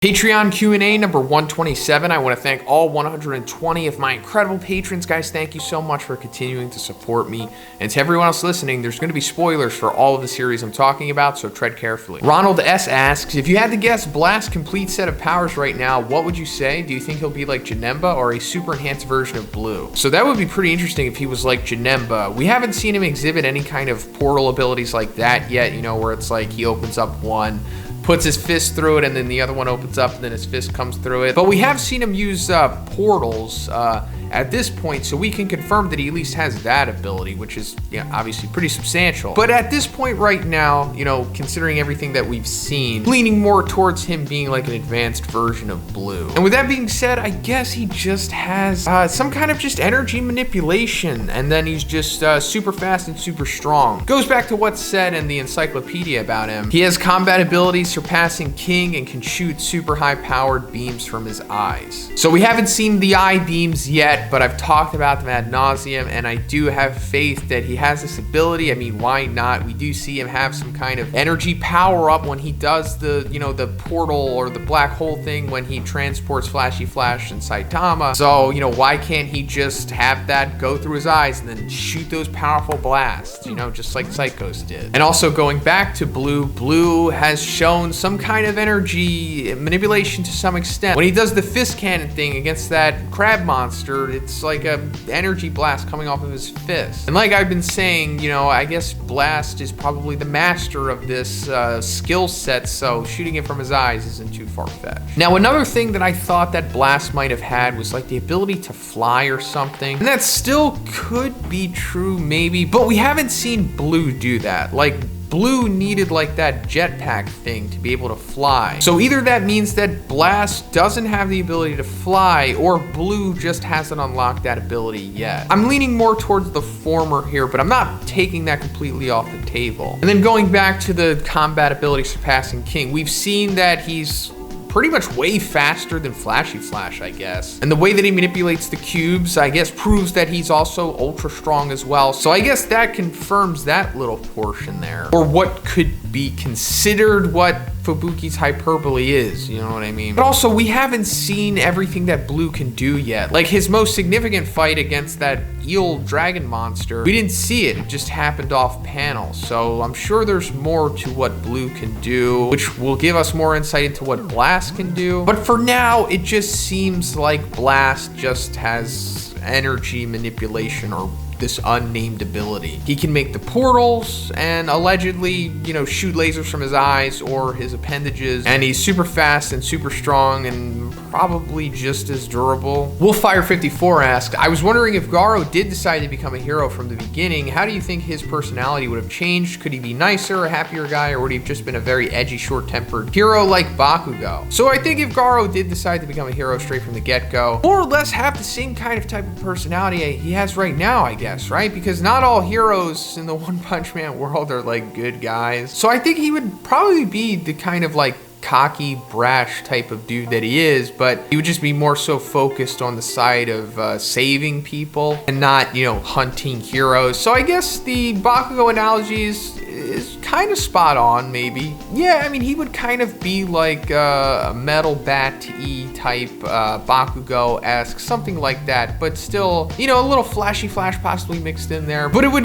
Patreon Q&A number 127. I want to thank all 120 of my incredible patrons. Guys, thank you so much for continuing to support me. And to everyone else listening, there's going to be spoilers for all of the series I'm talking about, so tread carefully. Ronald S asks, if you had to guess Blast's complete set of powers right now, what would you say? Do you think he'll be like Janemba or a super enhanced version of Blue? So that would be pretty interesting if he was like Janemba. We haven't seen him exhibit any kind of portal abilities like that yet, you know, where it's like he opens up one, puts his fist through it, and then the other one opens up, and then his fist comes through it. But we have seen him use portals at this point, so we can confirm that he at least has that ability, which is, you know, obviously pretty substantial. But at this point right now, you know, considering everything that we've seen, leaning more towards him being like an advanced version of Blue. And with that being said, I guess he just has some kind of just energy manipulation, and then he's just super fast and super strong. Goes back to what's said in the encyclopedia about him. He has combat abilities surpassing King and can shoot super high powered beams from his eyes. So we haven't seen the eye beams yet, but I've talked about them ad nauseum, and I do have faith that he has this ability. I mean, why not? We do see him have some kind of energy power up when he does the, you know, the portal or the black hole thing when he transports Flashy Flash and Saitama. So, you know, why can't he just have that go through his eyes and then shoot those powerful blasts, you know, just like Psychos did? And also going back to Blue, Blue has shown some kind of energy manipulation to some extent. When he does the fist cannon thing against that crab monster, it's like a energy blast coming off of his fist. And like I've been saying, you know, I guess Blast is probably the master of this skill set, so shooting it from his eyes isn't too far-fetched. Now, another thing that I thought that Blast might have had was like the ability to fly or something. And that still could be true, maybe, but we haven't seen Blue do that. Like, Blue needed like that jetpack thing to be able to fly. So either that means that Blast doesn't have the ability to fly, or Blue just hasn't unlocked that ability yet. I'm leaning more towards the former here, but I'm not taking that completely off the table. And then going back to the combat ability surpassing King, we've seen that he's pretty much way faster than Flashy Flash, I guess. And the way that he manipulates the cubes, I guess, proves that he's also ultra strong as well. So I guess that confirms that little portion there. Or what could be considered what Fubuki's hyperbole is, you know what I mean? But also, we haven't seen everything that Blue can do yet. Like his most significant fight against that eel dragon monster, we didn't see it, it just happened off panel. So I'm sure there's more to what Blue can do, which will give us more insight into what Blast can do. But for now, it just seems like Blast just has energy manipulation or this unnamed ability. He can make the portals and allegedly, you know, shoot lasers from his eyes or his appendages, and he's super fast and super strong and probably just as durable. Wolffire54 asked, I was wondering if Garou did decide to become a hero from the beginning, how do you think his personality would have changed? Could he be nicer, a happier guy, or would he have just been a very edgy, short-tempered hero like Bakugo? So I think if Garou did decide to become a hero straight from the get-go, more or less have the same kind of type of personality he has right now, I guess, right? Because not all heroes in the One Punch Man world are like good guys. So I think he would probably be the kind of like cocky, brash type of dude that he is, but he would just be more so focused on the side of saving people and not, you know, hunting heroes. So I guess the Bakugo analogy is kind of spot on, maybe. Yeah, I mean, he would kind of be like a Metal Bat-y type Bakugo-esque, something like that, but still, you know, a little Flashy Flash possibly mixed in there. But it would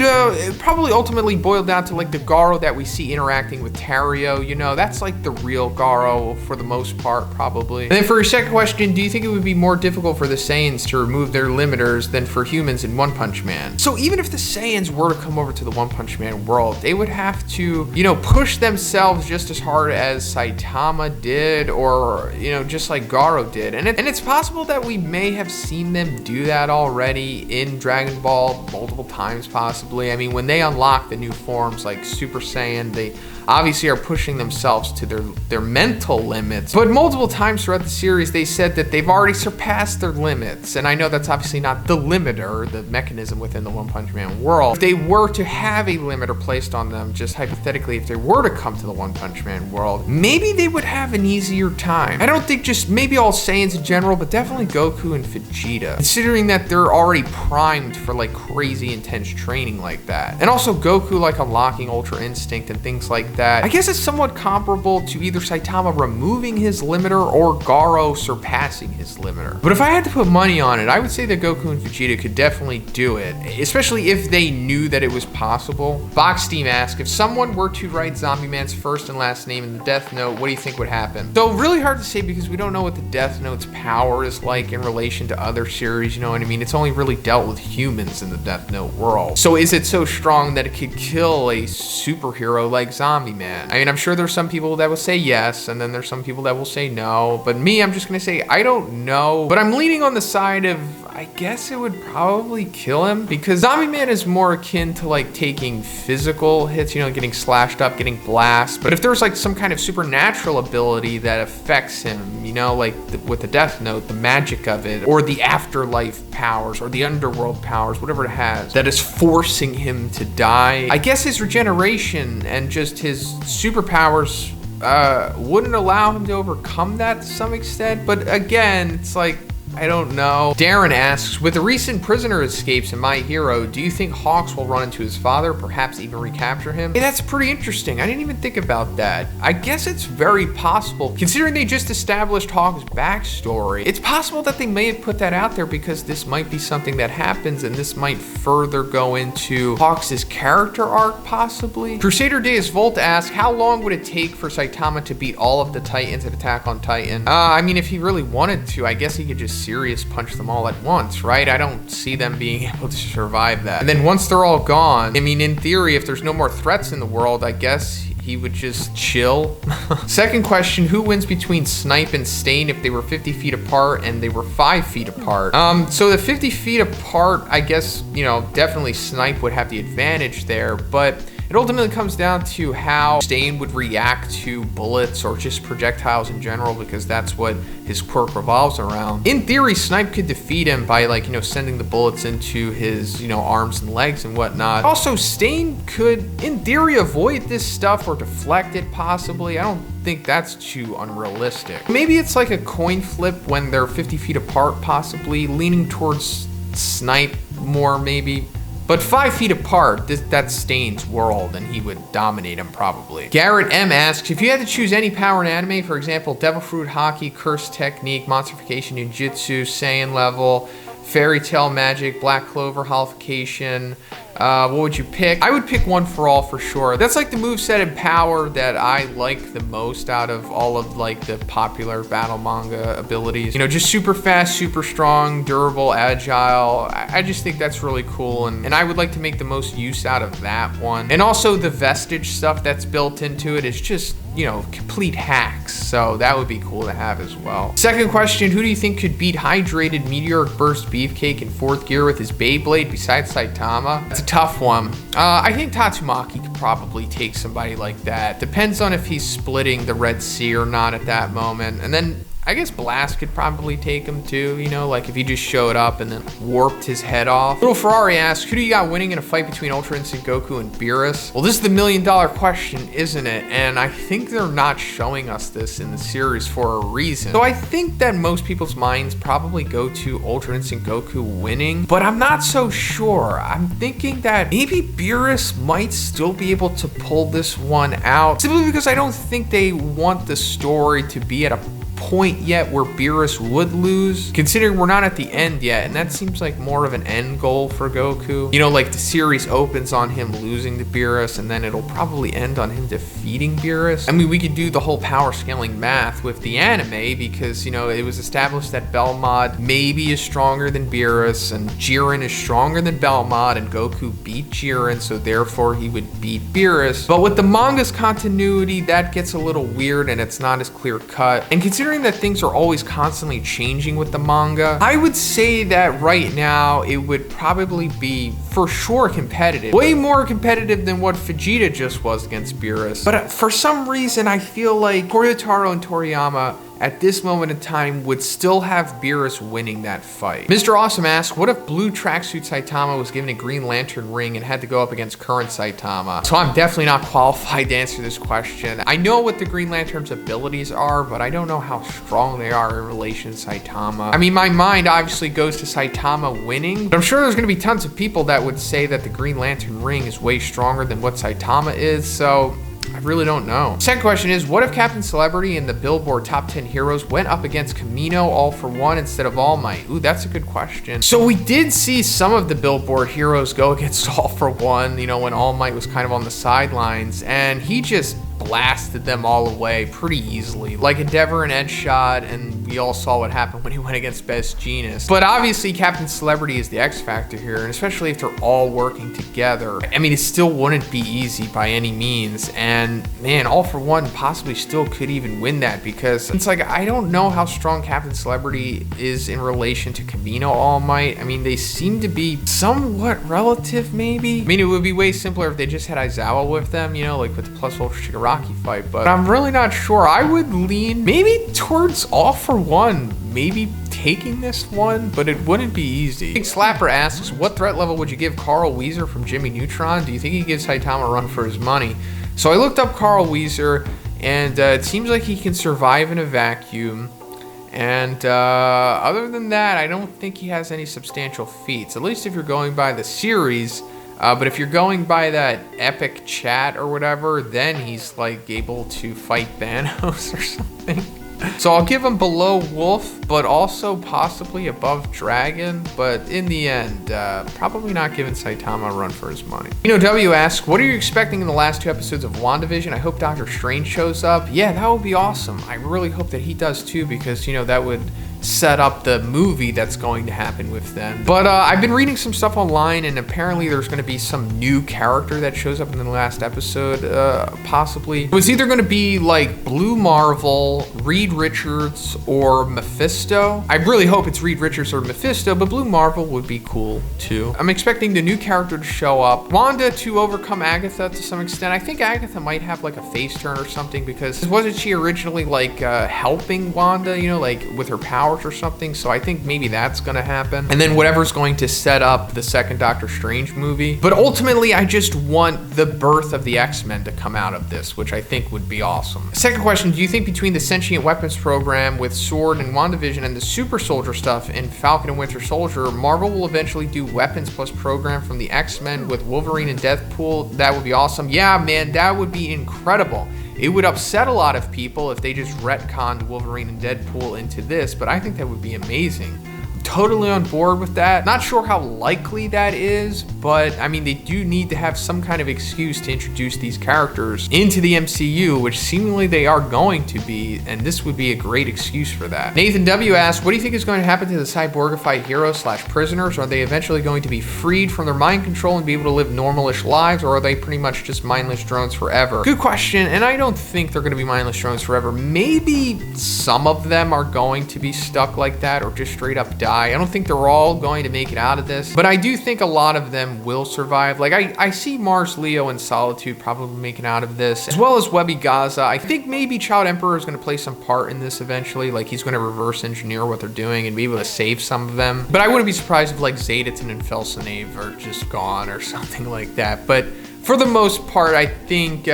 probably ultimately boil down to like the Garou that we see interacting with Tario, you know, that's like the real Garou for the most part, probably. And then for your second question, do you think it would be more difficult for the Saiyans to remove their limiters than for humans in One Punch Man? So even if the Saiyans were to come over to the One Punch Man world, they would have to, you know, push themselves just as hard as Saitama did, or, you know, just like Garou did. And it's possible that we may have seen them do that already in Dragon Ball multiple times, possibly. I mean, when they unlock the new forms like Super Saiyan, they obviously are pushing themselves to their mental limits. But multiple times throughout the series, they said that they've already surpassed their limits. And I know that's obviously not the limiter, the mechanism within the One Punch Man world. If they were to have a limiter placed on them, just hypothetically, if they were to come to the One Punch Man world, maybe they would have an easier time. I don't think just maybe all Saiyans in general, but definitely Goku and Vegeta, considering that they're already primed for like crazy intense training like that. And also Goku like unlocking Ultra Instinct and things like with that. I guess it's somewhat comparable to either Saitama removing his limiter or Garou surpassing his limiter. But if I had to put money on it, I would say that Goku and Vegeta could definitely do it, especially if they knew that it was possible. boxsteam asks, if someone were to write Zombie Man's first and last name in the Death Note, what do you think would happen? So really hard to say because we don't know what the Death Note's power is like in relation to other series, you know what I mean? It's only really dealt with humans in the Death Note world. So is it so strong that it could kill a superhero like Zombie Man? I mean, I'm sure there's some people that will say yes, and then there's some people that will say no. But me, I'm just gonna say, I don't know. But I'm leaning on the side of, I guess it would probably kill him because Zombie Man is more akin to like taking physical hits, you know, getting slashed up, getting blast. But if there's like some kind of supernatural ability that affects him, you know, like with the Death Note, the magic of it, or the afterlife powers, or the underworld powers, whatever it has, that is forcing him to die, I guess his regeneration and just his superpowers wouldn't allow him to overcome that to some extent. But again, it's like, I don't know. Daren asks, with the recent prisoner escapes in My Hero, do you think Hawks will run into his father, perhaps even recapture him? Hey, that's pretty interesting. I didn't even think about that. I guess it's very possible. Considering they just established Hawks' backstory, it's possible that they may have put that out there because this might be something that happens and this might further go into Hawks' character arc, possibly. Crusader deus vult asks, how long would it take for Saitama to beat all of the Titans at Attack on Titan? I mean, if he really wanted to, I guess he could just serious punch them all at once, right? I don't see them being able to survive that. And then once they're all gone, I mean, in theory, if there's no more threats in the world, I guess he would just chill. Second question, who wins between Snipe and Stain if they were 50 feet apart and they were 5 feet apart? So the 50 feet apart, I guess, you know, definitely Snipe would have the advantage there, but it ultimately comes down to how Stain would react to bullets or just projectiles in general, because that's what his quirk revolves around. In theory, Snipe could defeat him by, like, you know, sending the bullets into his, you know, arms and legs and whatnot. Also, Stain could, in theory, avoid this stuff or deflect it possibly. I don't think that's too unrealistic. Maybe it's like a coin flip when they're 50 feet apart, possibly, leaning towards Snipe more maybe. But 5 feet apart, that's Stain's world, and he would dominate him probably. Garrett M asks, if you had to choose any power in anime, for example, Devil Fruit Hockey, Curse Technique, Monstrification Ninjutsu, Saiyan Level, Fairy Tail Magic, Black Clover Holification, what would you pick? I would pick One for All for sure. That's like the moveset and power that I like the most out of all of like the popular battle manga abilities. You know, just super fast, super strong, durable, agile. I just think that's really cool, and I would like to make the most use out of that one. And also the vestige stuff that's built into it is just, you know, complete hacks. So that would be cool to have as well. Second question, who do you think could beat Hydrated Meteoric Burst Beefcake in 4th gear with his Beyblade besides Saitama? It's a tough one. I think Tatsumaki could probably take somebody like that. Depends on if he's splitting the Red Sea or not at that moment. And then I guess Blast could probably take him too, you know, like if he just showed up and then warped his head off. Little Ferrari asks, who do you got winning in a fight between Ultra Instinct Goku and Beerus? Well, this is the $1 million question, isn't it? And I think they're not showing us this in the series for a reason. So I think that most people's minds probably go to Ultra Instinct Goku winning, but I'm not so sure. I'm thinking that maybe Beerus might still be able to pull this one out, simply because I don't think they want the story to be at a point yet where Beerus would lose, considering we're not at the end yet, and that seems like more of an end goal for Goku. You know, like the series opens on him losing to Beerus, and then it'll probably end on him defeating Beerus. I mean, we could do the whole power scaling math with the anime, because, you know, it was established that Belmod maybe is stronger than Beerus, and Jiren is stronger than Belmod, and Goku beat Jiren, so therefore he would beat Beerus. But with the manga's continuity, that gets a little weird, and it's not as clear cut. And considering that things are always constantly changing with the manga, I would say that right now it would probably be for sure competitive. Way more competitive than what Vegeta just was against Beerus. But for some reason, I feel like Toryotaro and Toriyama at this moment in time would still have Beerus winning that fight. Mr.Awsome asks, what if blue tracksuit Saitama was given a Green Lantern ring and had to go up against current Saitama? So I'm definitely not qualified to answer this question. I know what the Green Lantern's abilities are, but I don't know how strong they are in relation to Saitama. I mean, my mind obviously goes to Saitama winning, but I'm sure there's gonna be tons of people that would say that the Green Lantern ring is way stronger than what Saitama is, so I really don't know. Second question is, what if Captain Celebrity and the Billboard Top 10 Heroes went up against Kamino All For One instead of All Might? Ooh, that's a good question. So we did see some of the Billboard heroes go against All For One, you know, when All Might was kind of on the sidelines, and he just blasted them all away pretty easily. Like Endeavor and Edgeshot, and we all saw what happened when he went against Best Jeanist. But obviously Captain Celebrity is the X factor here, and especially if they're all working together. I mean, it still wouldn't be easy by any means, and man, All For One possibly still could even win that, because it's like, I don't know how strong Captain Celebrity is in relation to Kamino All Might. I mean, they seem to be somewhat relative, maybe. I mean, it would be way simpler if they just had Aizawa with them, you know, like with the Plus Ultra Shigaraki fight, but I'm really not sure. I would lean maybe towards All For One, maybe taking this one, but it wouldn't be easy. Big Slapper asks, what threat level would you give Carl Weezer from Jimmy Neutron? Do you think he gives Saitama a run for his money? So I looked up Carl Weezer, and it seems like he can survive in a vacuum. And other than that, I don't think he has any substantial feats, at least if you're going by the series. But if you're going by that epic chat or whatever, then he's like able to fight Thanos or something. So I'll give him below Wolf, but also possibly above Dragon. But in the end, probably not giving Saitama a run for his money. Dino W asks, what are you expecting in the last 2 episodes of WandaVision? I hope Doctor Strange shows up. Yeah, that would be awesome. I really hope that he does too, because, you know, that would set up the movie that's going to happen with them. But I've been reading some stuff online, and apparently there's going to be some new character that shows up in the last episode, possibly. It was either going to be like Blue Marvel, Reed Richards, or Mephisto. I really hope it's Reed Richards or Mephisto, but Blue Marvel would be cool too. I'm expecting the new character to show up. Wanda to overcome Agatha to some extent. I think Agatha might have like a face turn or something, because wasn't she originally like helping Wanda, you know, like with her powers or something? So I think maybe that's gonna happen, and then whatever's going to set up the second Doctor Strange movie. But ultimately, I just want the birth of the X-Men to come out of this, which I think would be awesome. Second question, do you think between the sentient weapons program with Sword and WandaVision and the super soldier stuff in Falcon and Winter Soldier, Marvel will eventually do weapons plus program from the X-Men with Wolverine and Deadpool? That would be awesome. Yeah, man, that would be incredible. It would upset a lot of people if they just retconned Wolverine and Deadpool into this, but I think that would be amazing. I'm totally on board with that. Not sure how likely that is, but I mean, they do need to have some kind of excuse to introduce these characters into the MCU, which seemingly they are going to be, and this would be a great excuse for that. Nathan W asks, what do you think is going to happen to the cyborgified heroes / prisoners? Are they eventually going to be freed from their mind control and be able to live normalish lives, or are they pretty much just mindless drones forever? Good question, and I don't think they're going to be mindless drones forever. Maybe some of them are going to be stuck like that, or just straight up die. I don't think they're all going to make it out of this, but I do think a lot of them will survive. Like I see Mars, Leo, and Solitude probably making out of this, as well as Webby Gaza. I think maybe Child Emperor is going to play some part in this eventually. Like he's going to reverse engineer what they're doing and be able to save some of them. But I wouldn't be surprised if like Zetaton and Felsenave are just gone or something like that. But for the most part, I think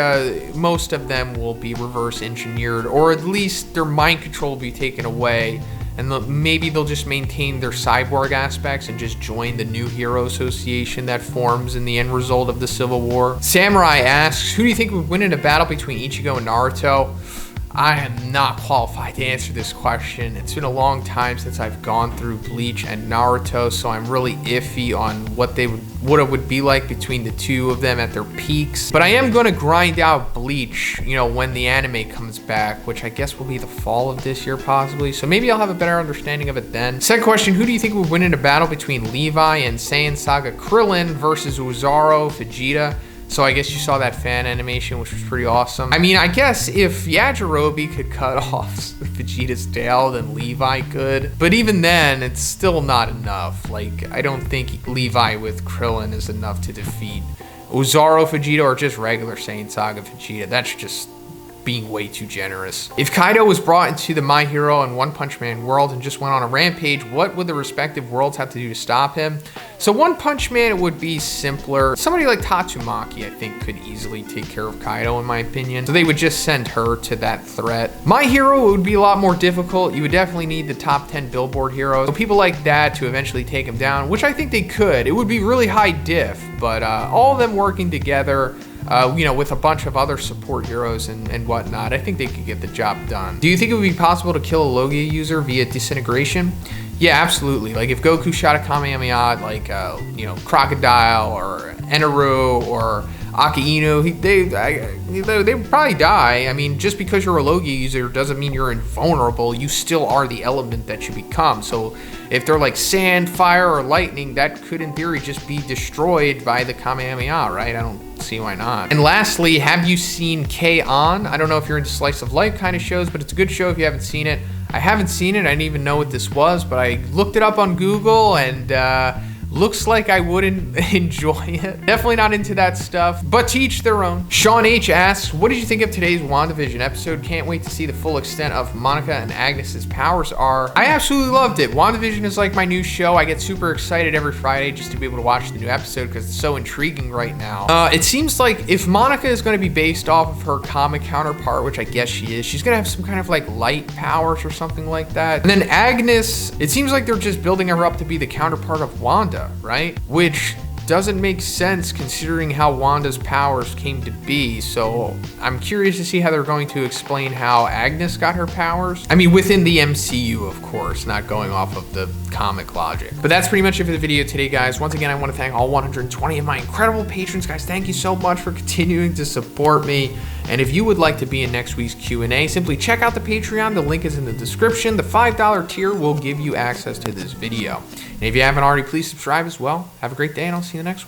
most of them will be reverse engineered, or at least their mind control will be taken away, and maybe they'll just maintain their cyborg aspects and just join the new hero association that forms in the end result of the Civil War. Samurai asks, who do you think would win in a battle between Ichigo and Naruto? I am not qualified to answer this question. It's been a long time since I've gone through Bleach and Naruto, so I'm really iffy on what it would be like between the two of them at their peaks. But I am going to grind out Bleach, you know, when the anime comes back, which I guess will be the fall of this year possibly. So maybe I'll have a better understanding of it then. Second question, who do you think would win in a battle between Levi and Saiyan Saga Krillin versus Uzaro Vegeta? So I guess you saw that fan animation, which was pretty awesome. I mean, I guess if Yajirobe could cut off Vegeta's tail, then Levi could. But even then, it's still not enough. Like, I don't think Levi with Krillin is enough to defeat Uzaro Vegeta or just regular Saiyan Saga Vegeta. That's just being way too generous. If Kaido was brought into the My Hero and One Punch Man world and just went on a rampage, what would the respective worlds have to do to stop him? So One Punch Man would be simpler. Somebody like Tatsumaki, I think, could easily take care of Kaido, in my opinion. So they would just send her to that threat. My Hero, it would be a lot more difficult. You would definitely need the top 10 Billboard heroes. So people like that to eventually take him down, which I think they could. It would be really high diff, but all of them working together, you know, with a bunch of other support heroes and whatnot, I think they could get the job done. Do you think it would be possible to kill a Logia user via disintegration? Yeah, absolutely. Like if Goku shot a Kamehameha like, you know, Crocodile or Eneru or Akainu, they would probably die. I mean, just because you're a Logia user doesn't mean you're invulnerable. You still are the element that you become. So if they're like sand, fire, or lightning, that could in theory just be destroyed by the Kamehameha, right? I don't see why not. And lastly, have you seen K-On? I don't know if you're into slice of life kind of shows, but it's a good show if you haven't seen it. I haven't seen it. I didn't even know what this was, but I looked it up on Google and looks like I wouldn't enjoy it. Definitely not into that stuff, but to each their own. Sean H asks, what did you think of today's WandaVision episode? Can't wait to see the full extent of Monica and Agnes's powers are. I absolutely loved it. WandaVision is like my new show. I get super excited every Friday just to be able to watch the new episode because it's so intriguing right now. It seems like if Monica is going to be based off of her comic counterpart, which I guess she is, she's going to have some kind of like light powers or something like that. And then Agnes, it seems like they're just building her up to be the counterpart of Wanda, right? Which doesn't make sense considering how Wanda's powers came to be. So I'm curious to see how they're going to explain how Agnes got her powers. I mean, within the MCU, of course, not going off of the comic logic. But that's pretty much it for the video today, guys. Once again, I want to thank all 120 of my incredible patrons, guys. Thank you so much for continuing to support me. And if you would like to be in next week's Q&A, simply check out the Patreon. The link is in the description. The $5 tier will give you access to this video. And if you haven't already, please subscribe as well. Have a great day, and I'll see you in the next one.